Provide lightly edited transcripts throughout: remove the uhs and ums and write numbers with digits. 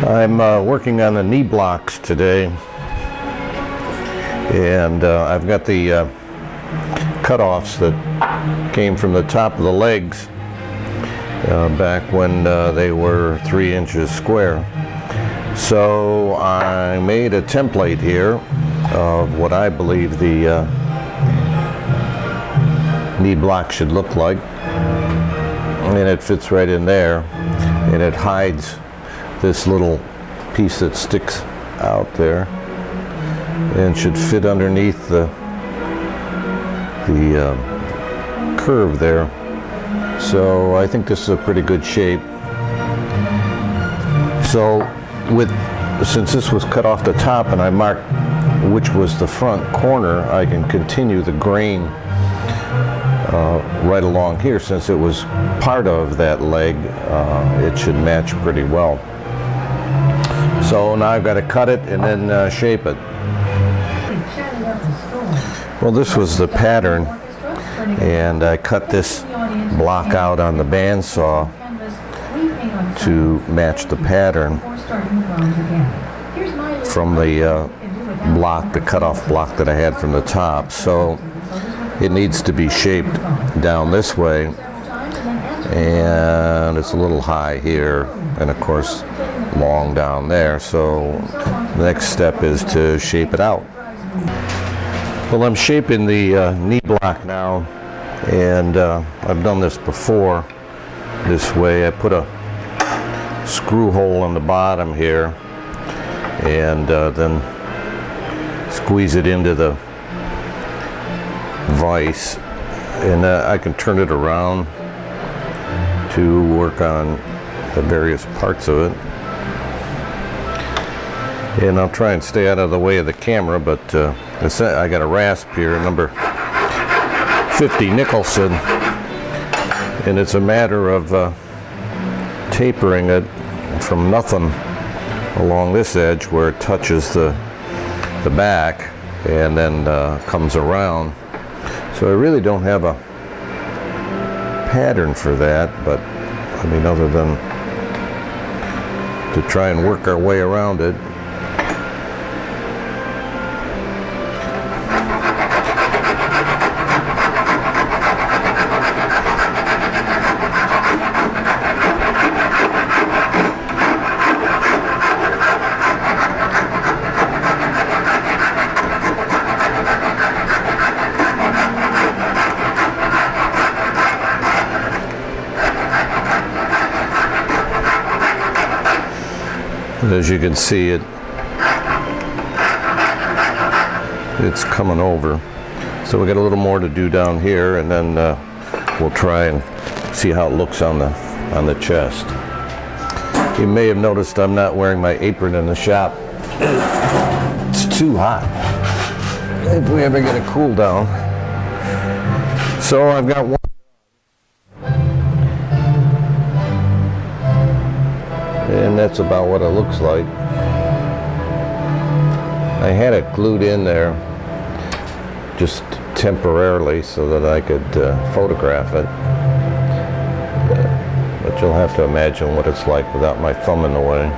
I'm working on the knee blocks today, and I've got the cutoffs that came from the top of the legs back when they were 3 inches square. So I made a template here of what I believe the knee block should look like, and it fits right in there, and it hides this little piece that sticks out there and should fit underneath the curve there. So I think this is a pretty good shape. So since this was cut off the top and I marked which was the front corner, I can continue the grain right along here. Since it was part of that leg, it should match pretty well. So now I've got to cut it and then shape it. Well, this was the pattern, and I cut this block out on the bandsaw to match the pattern from the block, the cutoff block that I had from the top. So it needs to be shaped down this way, and it's a little high here, and of course long down there. So the next step is to shape it out. Well, I'm shaping the knee block now, and I've done this before this way. I put a screw hole on the bottom here, and then squeeze it into the vise, and I can turn it around to work on the various parts of it. And I'll try and stay out of the way of the camera, but I got a rasp here, number 50 Nicholson, and it's a matter of tapering it from nothing along this edge where it touches the back and then comes around. So I really don't have a pattern for that, but I mean, other than to try and work our way around it. As you can see, it's coming over. So we got a little more to do down here, and then we'll try and see how it looks on the chest. You may have noticed I'm not wearing my apron in the shop. It's too hot. If we ever get a cool down. So I've got one. And that's about what it looks like. I had it glued in there just temporarily so that I could photograph it. But you'll have to imagine what it's like without my thumb in the way.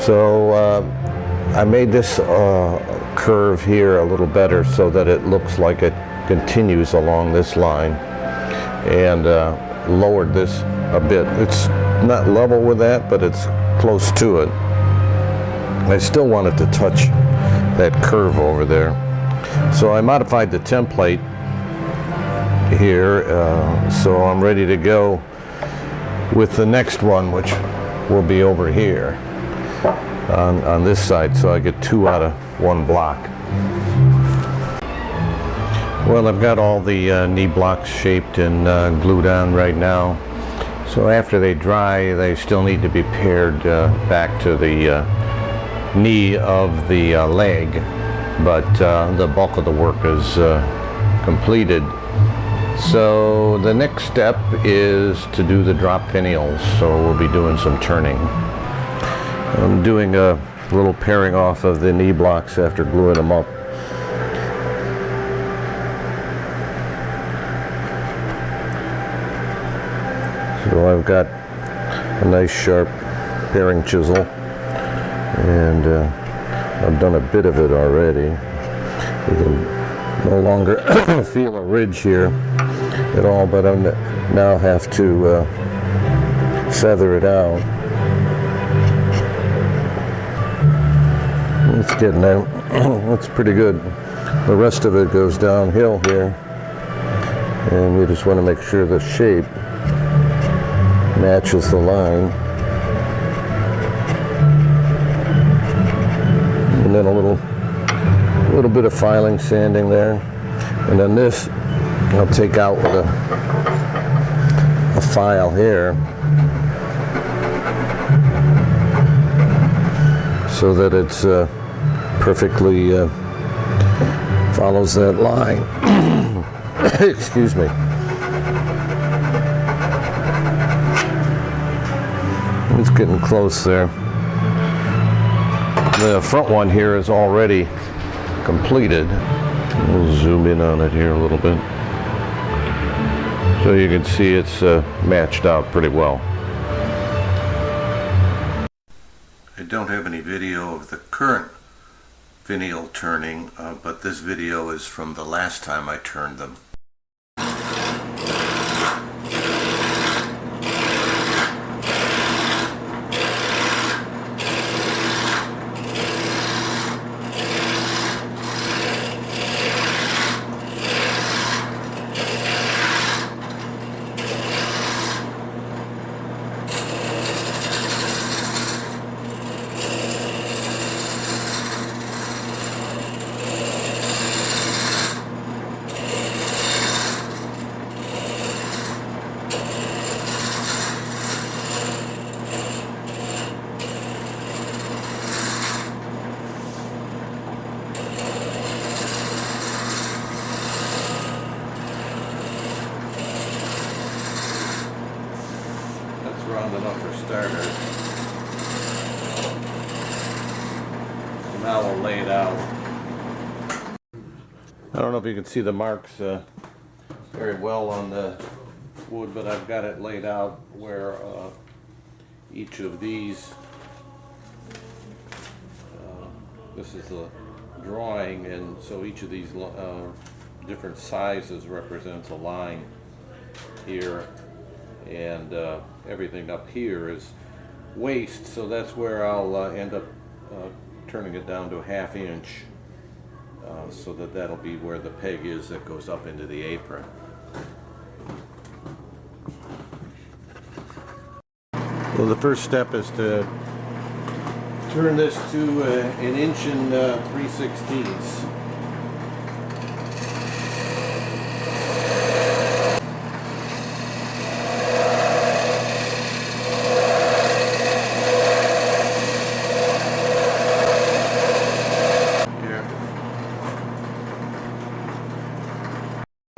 So I made this curve here a little better so that it looks like it continues along this line, and lowered this a bit. It's not level with that, but it's close to it. I still wanted to touch that curve over there. So I modified the template here, so I'm ready to go with the next one, which will be over here on this side, so I get 2 out of 1 block. Well, I've got all the knee blocks shaped and glued on right now. So after they dry, they still need to be pared back to the knee of the leg, but the bulk of the work is completed. So the next step is to do the drop finials, so we'll be doing some turning. I'm doing a little paring off of the knee blocks after gluing them up. So I've got a nice sharp paring chisel, and I've done a bit of it already. You can no longer feel a ridge here at all, but I now have to feather it out. It's getting out. That's pretty good. The rest of it goes downhill here, and you just want to make sure the shape matches the line. And then a little bit of filing sanding there, and then this I'll take out with a file here so that it's perfectly follows that line. Excuse me. It's getting close there. The front one here is already completed. We'll zoom in on it here a little bit. So you can see it's matched out pretty well. I don't have any video of the current finial turning, but this video is from the last time I turned them. Round enough for starters. So now we'll lay it out. I don't know if you can see the marks very well on the wood, but I've got it laid out where each of these, this is the drawing, and so each of these different sizes represents a line here. And everything up here is waist, so that's where I'll end up turning it down to a 1/2 inch, so that'll be where the peg is that goes up into the apron. So the first step is to turn this to 1 inch and 3/16.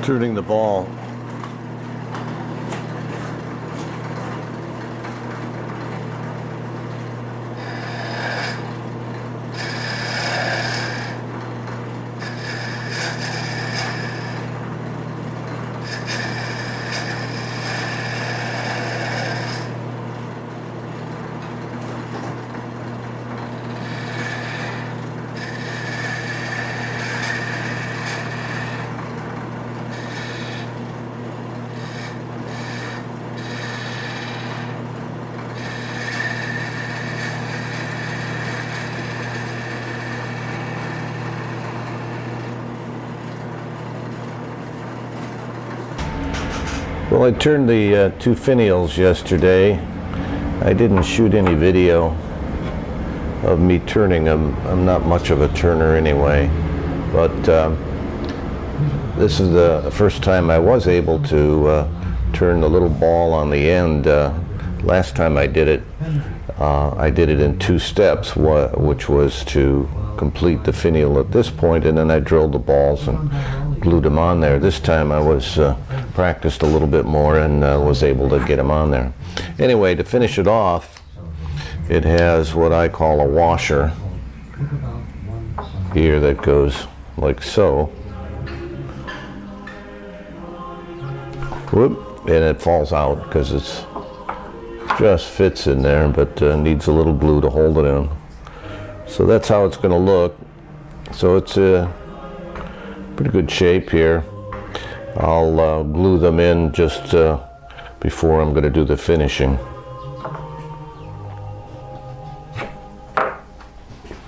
Turning the ball. Well, I turned the 2 finials yesterday. I didn't shoot any video of me turning them. I'm not much of a turner anyway, but this is the first time I was able to turn the little ball on the end. Last time I did it in 2 steps, which was to complete the finial at this point, and then I drilled the balls and glued them on there. This time I was practiced a little bit more and was able to get them on there. Anyway, to finish it off, it has what I call a washer here that goes like so. Whoop, and it falls out because it's just fits in there, but needs a little glue to hold it in. So that's how it's going to look. So it's a pretty good shape here. I'll glue them in just before I'm going to do the finishing.